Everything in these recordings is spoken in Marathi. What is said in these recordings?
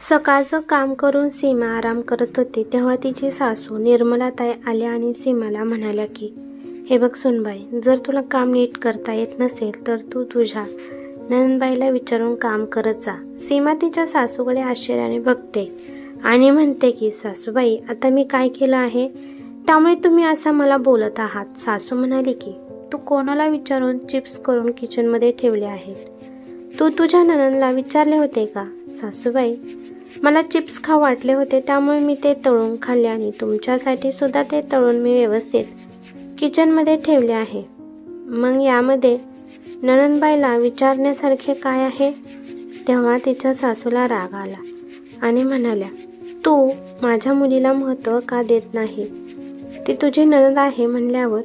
सकाळचं काम करून सीमा आराम करत होती तेव्हा तिची सासू निर्मलाताई आल्या आणि सीमाला म्हणाल्या की हे बघ सुनबाई, जर तुला काम नीट करता येत नसेल तर तू तुझ्या नणंदबाईला विचारून काम करत जा. सीमा तिच्या सासूकडे आश्चर्याने बघते आणि म्हणते की सासूबाई, आता मी काय केलं आहे त्यामुळे तुम्ही असं मला बोलत आहात? सासू म्हणाली की तू कोणाला विचारून चिप्स करून किचनमध्ये ठेवले आहेत? तू तुझ्या नणंदला विचारले होते का? सासूबाई, मला चिप्स खाऊ वाटले होते त्यामुळे मी ते तळून खाल्ले आणि तुमच्यासाठी सुद्धा ते तळून मी व्यवस्थित किचनमध्ये ठेवले आहे. मग यामध्ये नणंदबाईला विचारण्यासारखे काय आहे? तेव्हा तिच्या सासूला राग आला आणि म्हणाल्या, तू माझ्या मुलीला महत्त्व का देत नाही? ती तुझी नणंद आहे म्हणल्यावर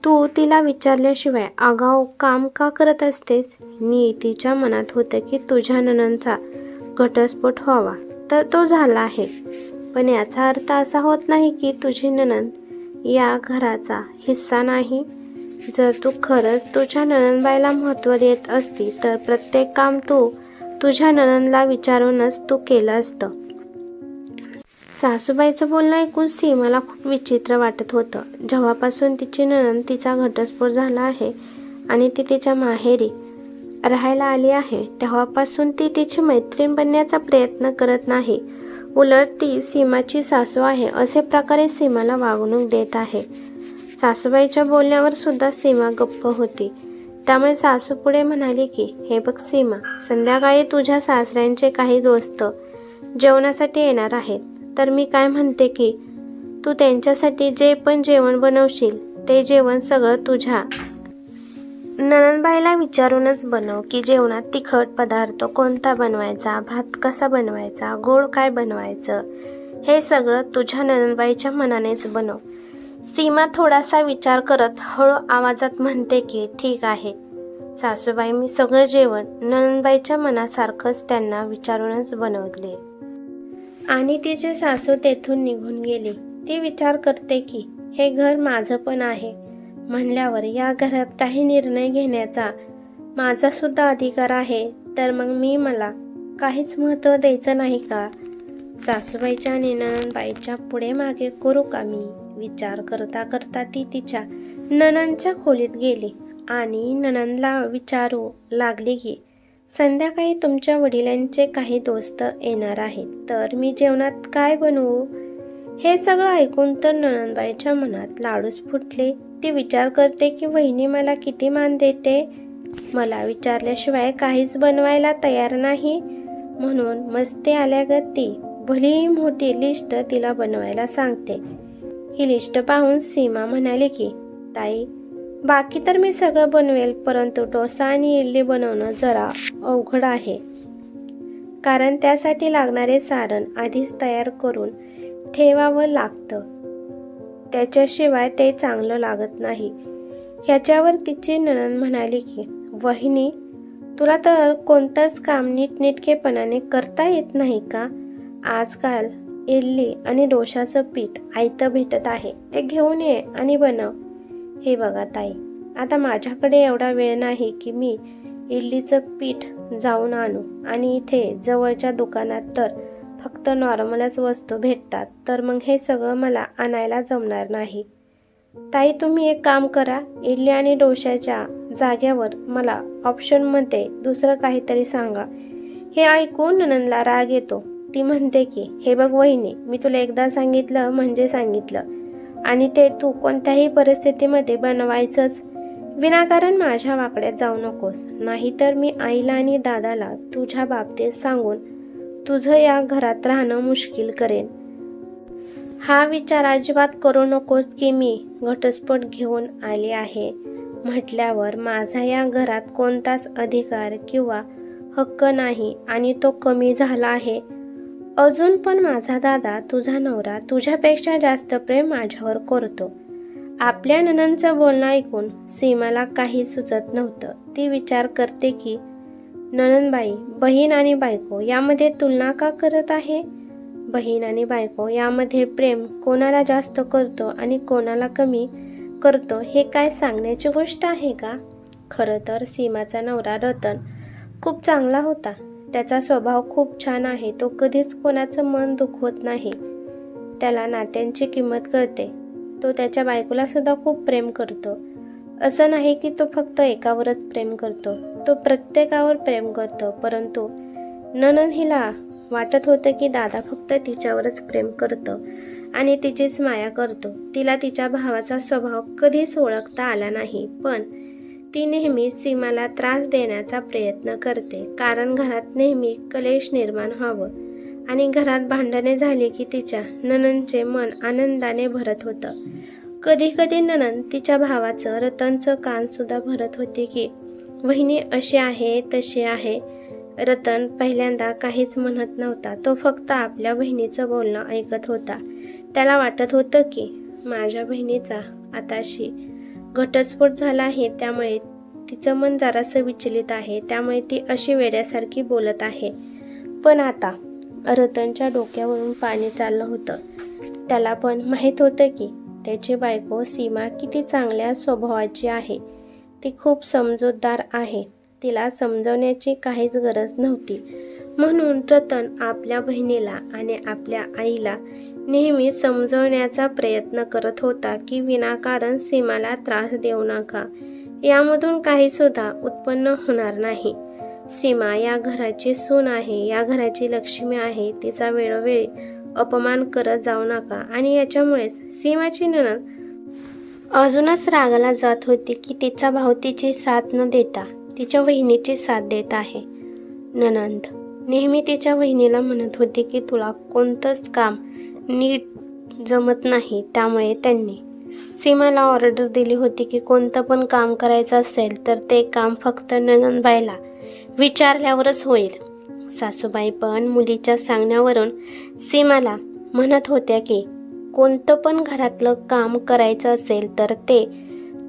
तू तिला विचारल्याशिवाय आगाऊ काम का करत असतेस? तिच्या मनात होतं की तुझ्या नणंदचा घटस्फोट व्हावा, तर तो झाला आहे. पण याचा अर्थ असा होत नाही की तुझी नणंद या घराचा हिस्सा नाही. जर तू खरंच तुझ्या नणंदबाईला महत्त्व देत असती तर प्रत्येक काम तू तुझ्या नणंदला विचारूनच तू केलं असतं. सासूबाईचं बोलणं ऐकून सीमाला खूप विचित्र वाटत होतं. जेव्हापासून तिची नणंद तिचा घटस्फोट झाला आहे आणि ती तिच्या माहेरी राहायला आली आहे तेव्हापासून ती तिची मैत्रीण बनण्याचा प्रयत्न करत नाही. उलट ती सीमाची सासू आहे असे प्रकारे सीमाला वागणूक देत आहे. सासूबाईच्या बोलण्यावर सुद्धा सीमा गप्प होती. त्यामुळे सासू पुढे म्हणाली की हे बघ सीमा, संध्याकाळी तुझ्या सासऱ्यांचे काही दोस्त जेवणासाठी येणार आहेत, तर मी काय म्हणते की तू त्यांच्यासाठी जे पण जेवण बनवशील ते जेवण सगळं तुझ्या नणंदबाईला विचारूनच बनव की जेवणात तिखट पदार्थ कोणता बनवायचा, भात कसा बनवायचा, गोड काय बनवायचं, हे सगळं तुझ्या नणंदबाईच्या मनानेच बनव. सीमा थोडासा विचार करत हळू आवाजात म्हणते की ठीक आहे सासूबाई, मी सगळं जेवण नणंदबाईच्या मनासारखंच त्यांना विचारूनच बनवले. आणि तिचे सासू तेथून निघून गेली. ती विचार करते की हे घर माझं पण आहे म्हणल्यावर या घरात काही निर्णय घेण्याचा माझा सुद्धा अधिकार आहे, तर मग मला काहीच महत्त्व द्यायचं नाही का? सासूबाईच्या आणि नणंदबाईच्या पुढे मागे करू का मी? विचार करता करता ती तिच्या नणंदच्या खोलीत गेली आणि नणंदला विचारू लागली की संध्याकाळी तुमच्या वडिलांचे काही दोस्त येणार आहेत, तर मी जेवणात काय बनवू? हे सगळं ऐकून तर नणंदबाईच्या मनात लाडूच फुटले. ती विचार करते की वहिनी मला किती मान देते, मला विचारल्याशिवाय काहीच बनवायला तयार नाही, म्हणून मस्ती आल्यागत ती भली मोठी लिस्ट तिला बनवायला सांगते. ही लिस्ट पाहून सीमा म्हणाली की ताई, बाकी तर मी सगळं बनवेल, परंतु डोसा आणि इडली बनवणं जरा अवघड आहे, कारण त्यासाठी लागणारे सारण आधीच तयार करून ठेवावं लागतं, त्याच्याशिवाय ते चांगलं लागत नाही. ह्याच्यावर तिची नणंद म्हणाली की वहिनी, तुला तर कोणतंच काम नीटनेटकेपणाने करता येत नाही का? आजकाल इडली आणि डोशाचं पीठ आयतं भेटत आहे, ते घेऊन ये आणि बनव. हे बघा ताई, आता माझ्याकडे एवढा वेळ नाही की मी इडलीचं पीठ जाऊन आणू आणि इथे जवळच्या दुकानात तर फक्त नॉर्मलच वस्तू भेटतात, तर मग हे सगळं मला आणायला जमणार नाही. ताई, तुम्ही एक काम करा, इडली आणि डोशाच्या जाग्यावर मला ऑप्शनमध्ये दुसरं काहीतरी सांगा. हे ऐकून नणंदला राग येतो. ती म्हणते की हे बघ वहिनी, मी तुला एकदा सांगितलं म्हणजे सांगितलं, आणि ते तू कोणत्याही परिस्थितीमध्ये बनवायचंच. विनाकारण माझ्या वाकड्यात जाऊ नकोस, नाहीतर मी आईला आणि दादाला तुझ्या बाबतीत सांगून तुझं या घरात राहणं मुश्किल करेन. हा विचार अजिबात करू नकोस की मी घटस्फोट घेऊन आले आहे म्हटल्यावर माझा या घरात कोणताच अधिकार किंवा हक्क नाही आणि तो कमी झाला आहे. अजून पण माझा दादा, तुझा नवरा, तुझ्यापेक्षा जास्त प्रेम माझ्यावर करतो. आपल्या नणंदचं बोलणं ऐकून सीमाला काही सुचत नव्हतं. ती विचार करते की नणंदबाई, बहीण आणि बायको यामध्ये तुलना का करत आहे? बहीण आणि बायको यामध्ये प्रेम कोणाला जास्त करतो आणि कोणाला कमी करतो हे काय सांगण्याची गोष्ट आहे का? खरं तर सीमाचा नवरा रतन खूप चांगला होता. त्याचा स्वभाव खूप छान आहे. तो कधीच कोणाचं मन दुखवत नाही. त्याला नात्यांची किंमत कळते. तो त्याच्या बायकोला सुद्धा खूप प्रेम करतो. असं नाही की तो फक्त एकावरच प्रेम करतो, तो प्रत्येकावर प्रेम करतो. परंतु नणंद हिला वाटत होतं की दादा फक्त तिच्यावरच प्रेम करतो आणि तिचीच माया करतो. तिला तिच्या भावाचा स्वभाव कधीच ओळखता आला नाही, पण ती नेहमी सीमाला त्रास देण्याचा प्रयत्न करते, कारण घरात नेहमी कलेश निर्माण व्हावं आणि घरात भांडणे झाली की तिच्या नणंदचे मन आनंदाने भरत होतं. कधी कधी नणंद तिच्या भावाचं रतनचं कान सुद्धा भरत होती की वहिनी अशी आहे तशी आहे. रतन पहिल्यांदा काहीच म्हणत नव्हता. तो फक्त आपल्या बहिणीचं बोलणं ऐकत होता. त्याला वाटत होतं की माझ्या बहिणीचा आताशी घटस्फोट झाला आहे, त्यामुळे तिचं मन जरासं विचलित आहे, त्यामुळे ती अशी वेड्यासारखी बोलत आहे. पण आता रतनच्या डोक्यावरून पाणी चाललं होतं. त्याला पण माहीत होतं की त्याची बायको सीमा किती चांगल्या स्वभावाची आहे. ती खूप समजूतदार आहे. तिला समजवण्याची काहीच गरज नव्हती. म्हणून रतन आपल्या बहिणीला आणि आपल्या आईला नेहमी समजवण्याचा प्रयत्न करत होता की विनाकारण सीमाला त्रास देऊ नका. यामधून काही सुद्धा उत्पन्न होणार नाही. सीमा या घराची सून आहे, या घराची लक्ष्मी आहे. तिचा वेळोवेळी अपमान करत जाऊ नका. आणि याच्यामुळेच सीमाची नणंद अजूनच रागाला जात होती की तिचा भाऊ तिची साथ न देता तिच्या वहिनीची साथ देत आहे. नणंद नेहमी तिच्या वहिनीला म्हणत होती की तुला कोणतंच काम नीट जमत नाही, त्यामुळे त्यांनी सीमाला ऑर्डर दिली होती की कोणतं पण काम करायचं असेल तर ते काम फक्त नणंदबाईला विचारल्यावरच होईल. सासूबाई पण मुलीच्या सांगण्यावरून सीमाला म्हणत होत्या की कोणतं पण घरातलं काम करायचं असेल तर ते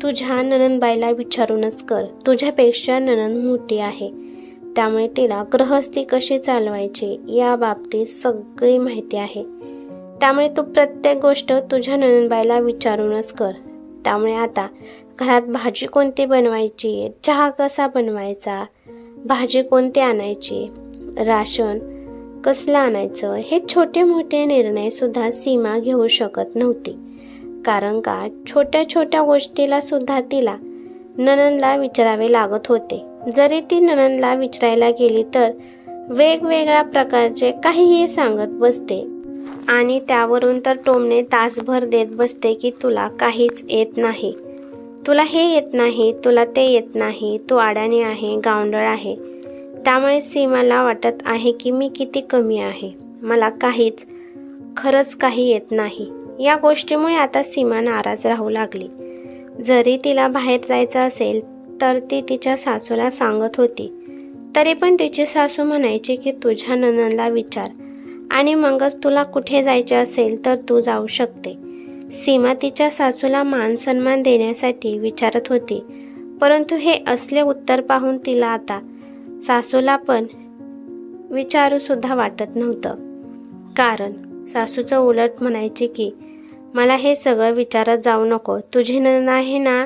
तुझ्या नणंदबाईला विचारूनच कर. तुझ्यापेक्षा नणंद मोठी आहे, त्यामुळे तिला गृहस्थी कशी चालवायची या बाबतीत सगळी माहिती आहे. त्यामुळे तू प्रत्येक गोष्ट तुझ्या नणंदबाईला विचारूनच कर. त्यामुळे आता घरात भाजी कोणती बनवायची, चहा कसा बनवायचा, भाजी कोणती आणायची, राशन कसलं आणायचं, हे छोटे मोठे निर्णय सुद्धा सीमा घेऊ शकत नव्हती. कारण का छोट्या छोट्या गोष्टीला सुद्धा तिला नणंदला विचारावे लागत होते. जरी ती नणंदला विचारायला गेली तर वेगवेगळ्या प्रकारचे काहीही सांगत बसते आणि त्यावरून तर टोमणे तासभर देत बसते की तुला काहीच येत नाही, तुला हे येत नाही, तुला ते येत नाही, तू अडाणी आहे, गावंढळ आहे. त्यामुळे सीमाला वाटत आहे की मी किती कमी आहे, मला खरंच काही येत नाही. या गोष्टीमुळे आता सीमा नाराज राहू लागली. जरी तिला बाहेर जायचं असेल तर ती तिच्या सासूला सांगत होती, तरी पण तिची सासू म्हणायची की तुझ्या नणंदला विचार आणि मगच तुला कुठे जायचे असेल तर तू जाऊ शकते. सीमा तिच्या सासूला मान सन्मान देण्यासाठी विचारत होती, परंतु हे असले उत्तर पाहून तिला आता सासूला पण विचारू सुद्धा वाटत नव्हतं. कारण सासूचं उलट म्हणायची की मला हे सगळं विचारत जाऊ नको, तुझी नणंद आहे ना,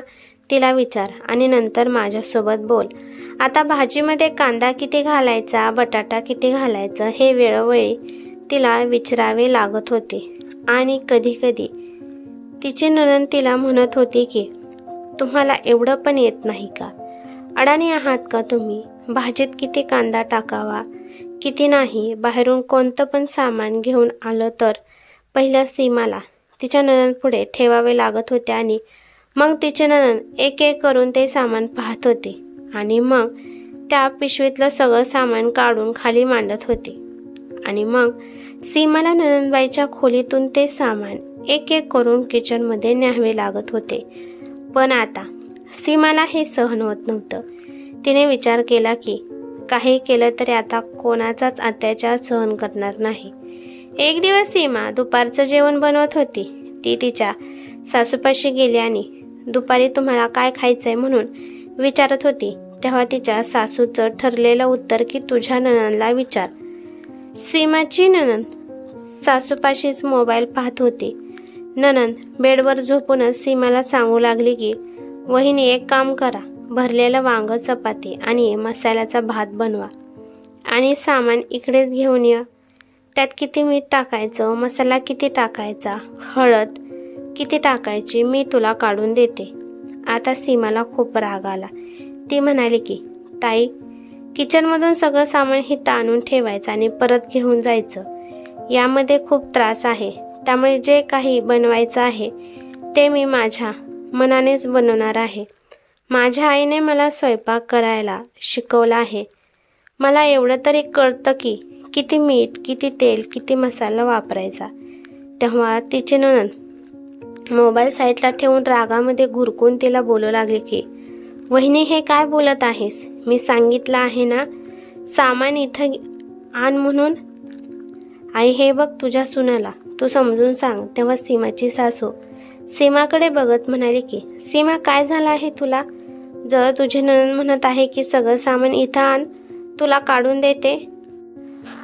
तिला विचार आणि नंतर माझ्यासोबत बोल. आता भाजीमध्ये कांदा किती घालायचा, बटाटा किती घालायचा, हे वेळोवेळी तिला विचारावे लागत होते. आणि कधी कधी तिची नणंद तिला म्हणत होती की तुम्हाला एवढं पण येत नाही का, अडाणी आहात का तुम्ही, भाजीत किती कांदा टाकावा किती नाही. बाहेरून कोणतं पण सामान घेऊन आलं तर पहिल्या सीमाला तिच्या नणंद पुढे ठेवावे लागत होते आणि मग तिचे नणंद एक एक करून ते सामान पाहत होते आणि मग त्या पिशवीतलं सगळं सामान काढून खाली मांडत होते आणि मग सीमाला नणंदबाईच्या खोलीतून ते सामान एक एक करून किचनमध्ये न्यावे लागत होते. पण आता सीमाला हे सहन होत नव्हतं. तिने विचार केला की काही केलं तरी आता कोणाचाच अत्याचार सहन करणार नाही. एक दिवस सीमा दुपारचं जेवण बनवत होती. ती तिच्या सासूपाशी गेली आणि दुपारी तुम्हाला काय खायचंय म्हणून विचारत होती. तेव्हा तिच्या सासूचं ठरलेलं उत्तर की तुझ्या नणंदला विचार. सीमाची नणंद सासूपाशीच मोबाईल पाहत होती. नणंद बेडवर झोपूनच सीमाला सांगू लागली की वहिनी एक काम करा, भरलेलं वांग चपाती आणि मसाल्याचा भात बनवा आणि सामान इकडेच घेऊन ये. त्यात किती मीठ टाकायचं, मसाला किती टाकायचा, हळद किती टाकायची मी तुला काढून देते. आता सीमाला खूप राग आला. ती म्हणाली की ताई, किचनमधून सगळं सामान इथं आणून ठेवायचं आणि परत घेऊन जायचं. यामध्ये खूप त्रास आहे. त्यामुळे जे काही बनवायचं आहे ते मी माझ्या मनानेच बनवणार आहे. माझ्या आईने मला स्वयंपाक करायला शिकवला आहे. मला एवढं तरी कळतं की किती मीठ, किती तेल, किती मसाला वापरायचा. तेव्हा तिची नणंद मोबाईल साईडला ठेवून रागामध्ये घुरकून तिला बोलू लागली की वहिनी, हे काय बोलत आहेस? मी सांगितलं आहे ना सामान इथं आण म्हणून. आई, हे बघ तुझ्या सुनाला तू समजून सांग. तेव्हा सीमाची सासू सीमाकडे बघत म्हणाली की सीमा, काय झालं आहे तुला? जर तुझी नणंद म्हणत आहे की सगळं सामान इथं आण, तुला काढून देते,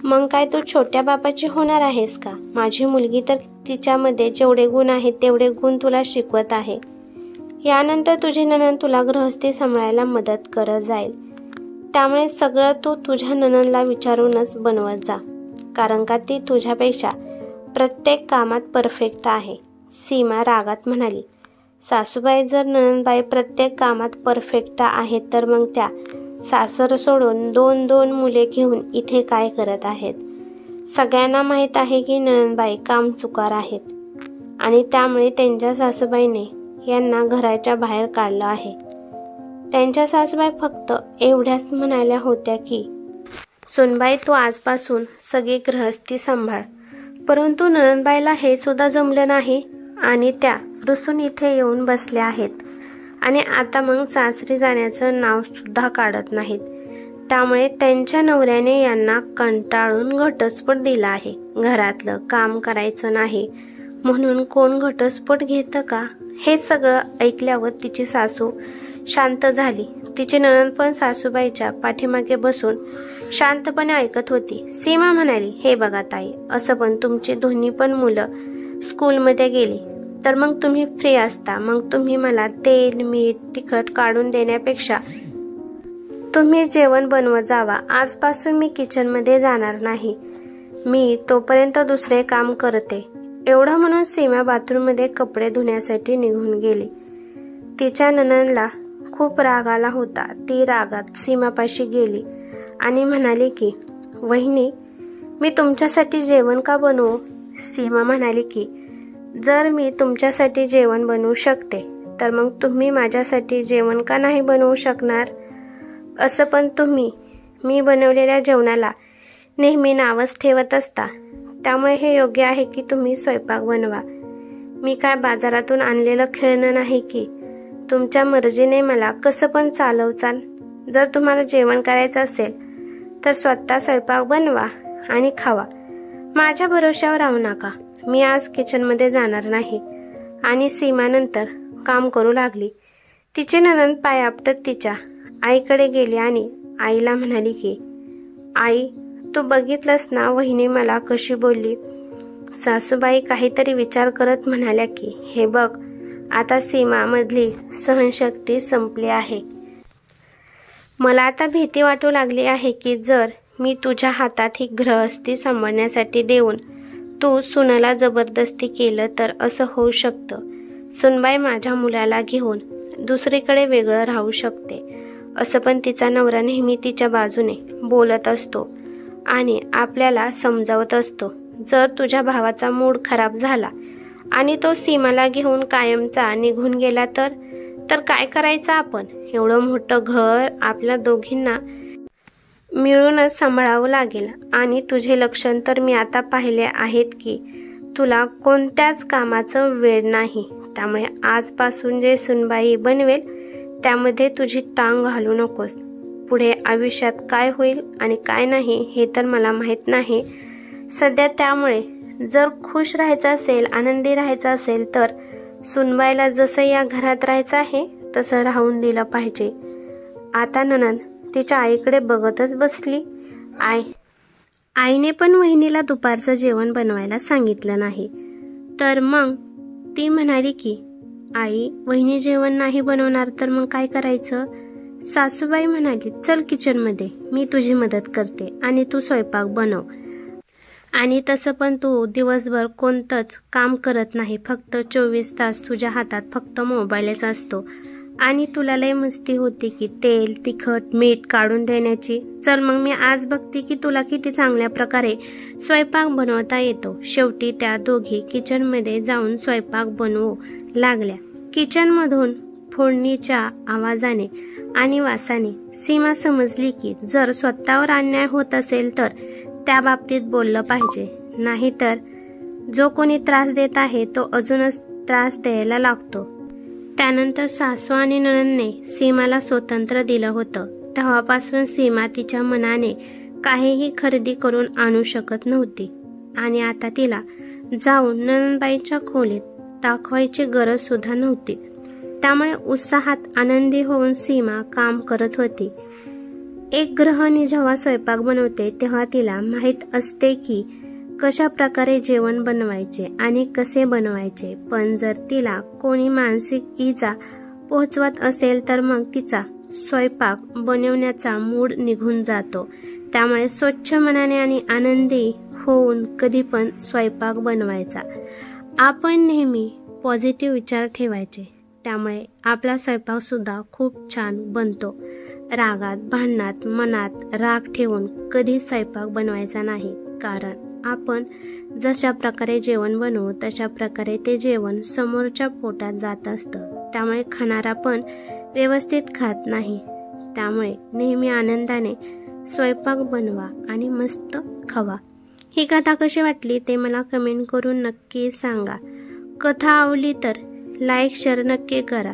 मग काय तू छोट्या बापाची होणार आहेस का? माझी मुलगी तर तिच्यामध्ये जेवढे गुण आहेत तेवढे गुण तुला शिकवत आहे. यानंतर तुझी नणंद तुला गृहस्थी सांभाळायला मदत करत जाईल. त्यामुळे सगळं तू तुझ्या नणंदला विचारूनच बनवत जा, कारण का ती तुझ्यापेक्षा प्रत्येक कामात परफेक्ट आहे. सीमा रागात म्हणाली, सासूबाई, जर नणंदबाई प्रत्येक कामात परफेक्ट आहेत तर मग त्या सासर सोडून दोन दोन मुले घेऊन इथे काय करत आहेत? सगळ्यांना माहीत आहे की नणंदबाई कामचुकार आहेत आणि त्यामुळे त्यांच्या सासूबाईने यांना घराच्या बाहेर काढलं आहे. त्यांच्या सासूबाई फक्त एवढ्याच म्हणाल्या होत्या की सुनबाई, तू आजपासून सगळी गृहस्थी सांभाळ. परंतु नणंदबाईला हे सुद्धा जमलं नाही आणि त्या रुसून इथे येऊन बसल्या आहेत आणि आता मग सासरी जाण्याचं नाव सुद्धा काढत नाहीत. त्यामुळे त्यांच्या नवऱ्याने यांना कंटाळून घटस्फोट दिला आहे. घरातलं काम करायचं नाही म्हणून कोण घटस्फोट घेतं का? हे सगळं ऐकल्यावर तिची सासू शांत झाली. तिची नणंद पण सासूबाईच्या पाठीमागे बसून शांतपणे ऐकत होती. सीमा म्हणाली, हे बघा ताई, असं पण तुमची दोन्ही पण मुलं स्कूलमध्ये गेली तर मग तुम्ही फ्री असता. मग तुम्ही मला तेल, मीठ, तिखट काढून देण्यापेक्षा तुम्ही जेवण बनवत जावा. आजपासून मी किचनमध्ये जाणार नाही. मी तोपर्यंत दुसरे काम करते. एवढं म्हणून सीमा बाथरूममध्ये कपडे धुण्यासाठी निघून गेली. तिच्या नणंदला खूप राग आला होता. ती रागात सीमापाशी गेली आणि म्हणाली की वहिनी, मी तुमच्यासाठी जेवण का बनवू? सीमा म्हणाली की जर मी तुमच्यासाठी जेवण बनवू शकते तर मग तुम्ही माझ्यासाठी जेवण का नाही बनवू शकणार? असं पण तुम्ही मी बनवलेल्या जेवणाला नेहमी नावच ठेवत असता. त्यामुळे हे योग्य आहे की तुम्ही स्वयंपाक बनवा. मी काय बाजारातून आणलेलं खेळणं नाही की तुमच्या मर्जीने मला कसं पण चालवचाल. जर तुम्हाला जेवण करायचं असेल तर स्वतः स्वयंपाक बनवा आणि खावा. माझ्या भरोश्यावर राहू नका. मी आज किचनमध्ये जाणार नाही. आणि सीमा नंतर काम करू लागली. तिची नणंद पाय आपटत तिच्या आईकडे गेली आणि आईला म्हणाली की आई, तू बघितलंस ना वहिनी मला कशी बोलली? सासूबाई काहीतरी विचार करत म्हणाल्या की हे बघ, आता सीमा मधली सहनशक्ती संपली आहे. मला आता भीती वाटू लागली आहे की जर मी तुझ्या हातात ही गृहस्थी सांभाळण्यासाठी देऊन तू सुनाला जबरदस्ती केलं तर असं होऊ शकतं. सुनबाई माझ्या मुलाला घेऊन दुसरीकडे वेगळं राहू शकते. असं पण तिचा नवरा नेहमी तिच्या बाजूने बोलत असतो आणि आपल्याला समजावत असतो. जर तुझ्या भावाचा मूड खराब झाला आणि तो सीमाला घेऊन कायमचा निघून गेला तर काय करायचं आपण? एवढं मोठं घर आपल्या दोघींना मिळूनच सांभाळावं लागेल. आणि तुझे लक्षण तर मी आता पाहिले आहेत की तुला कोणत्याच कामाचं वेळ नाही. त्यामुळे आजपासून जे सुनबाई बनवेल त्यामध्ये तुझी टांग घालू नकोस. पुढे आयुष्यात काय होईल आणि काय नाही हे तर मला माहीत नाही सध्या. त्यामुळे जर खुश राहायचं असेल, आनंदी राहायचं असेल तर सुनबाईला जसं या घरात राहायचं आहे तसं राहून दिलं पाहिजे. आता नणंद तिच्या आईकडे बघतच बसली. आईने पण वहिनीला दुपारचं जेवण बनवायला सांगितलं नाही. तर मग ती म्हणाली की आई, वहिनी जेवण नाही बनवणार तर मग काय करायचं? सासूबाई म्हणाली, चल किचनमध्ये, मी तुझी मदत करते आणि तू स्वयंपाक बनव. आणि तसं पण तू दिवसभर कोणतंच काम करत नाही, फक्त 24 तास तुझ्या हातात फक्त मोबाईलच असतो. आणि तुला लय मस्ती होती की तेल, तिखट, मीठ काढून देण्याची. चल मग मी आज बघते की तुला किती चांगल्या प्रकारे स्वयंपाक बनवता येतो. शेवटी त्या दोघी किचनमध्ये जाऊन स्वयंपाक बनवू लागल्या. किचनमधून फोडणीच्या आवाजाने आणि वासाने सीमा समजली की जर स्वतःवर अन्याय होत असेल तर त्या बाबतीत बोललं पाहिजे, नाहीतर जो कोणी त्रास देत आहे तो अजूनच त्रास द्यायला लागतो. त्यानंतर सासू आणि नणंदने सीमाला स्वातंत्र्य दिलं होतं. तेव्हापासून सीमा तिच्या मनाने काहीही खरेदी करून आणू शकत नव्हती आणि आता तिला जाऊन नणंदबाईंच्या खोलीत दाखवायची गरज सुद्धा नव्हती. त्यामुळे उत्साहात आनंदी होऊन सीमा काम करत होती. एक गृहिणी जेव्हा स्वयंपाक बनवते तेव्हा तिला माहीत असते की कशा प्रकारे जेवण बनवायचे आणि कसे बनवायचे. पण जर तिला कोणी मानसिक इजा पोहोचवत असेल तर मग तिचा स्वयंपाक बनवण्याचा मूड निघून जातो. त्यामुळे स्वच्छ मनाने आणि आनंदी होऊन कधी पण स्वयंपाक बनवायचा. आपण नेहमी पॉझिटिव्ह विचार ठेवायचे, त्यामुळे आपला स्वयंपाक सुद्धा खूप छान बनतो. रागात, भांडणात, मनात राग ठेवून कधी स्वयंपाक बनवायचा नाही, कारण आपण जशा प्रकारे जेवण बनवू तशा प्रकारे ते जेवण समोरच्या पोटात जात असतं. त्यामुळे खाणारा पण व्यवस्थित खात नाही. त्यामुळे नेहमी आनंदाने स्वयंपाक बनवा आणि मस्त खावा. ही कथा कशी वाटली ते मला कमेंट करून नक्की सांगा. कथा आवडली तर लाईक शेअर नक्की करा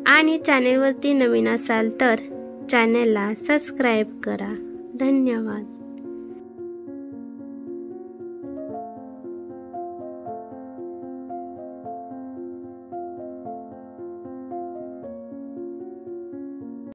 आणि चॅनेलवरती नवीन असाल तर चॅनेलला सबस्क्राईब करा. धन्यवाद.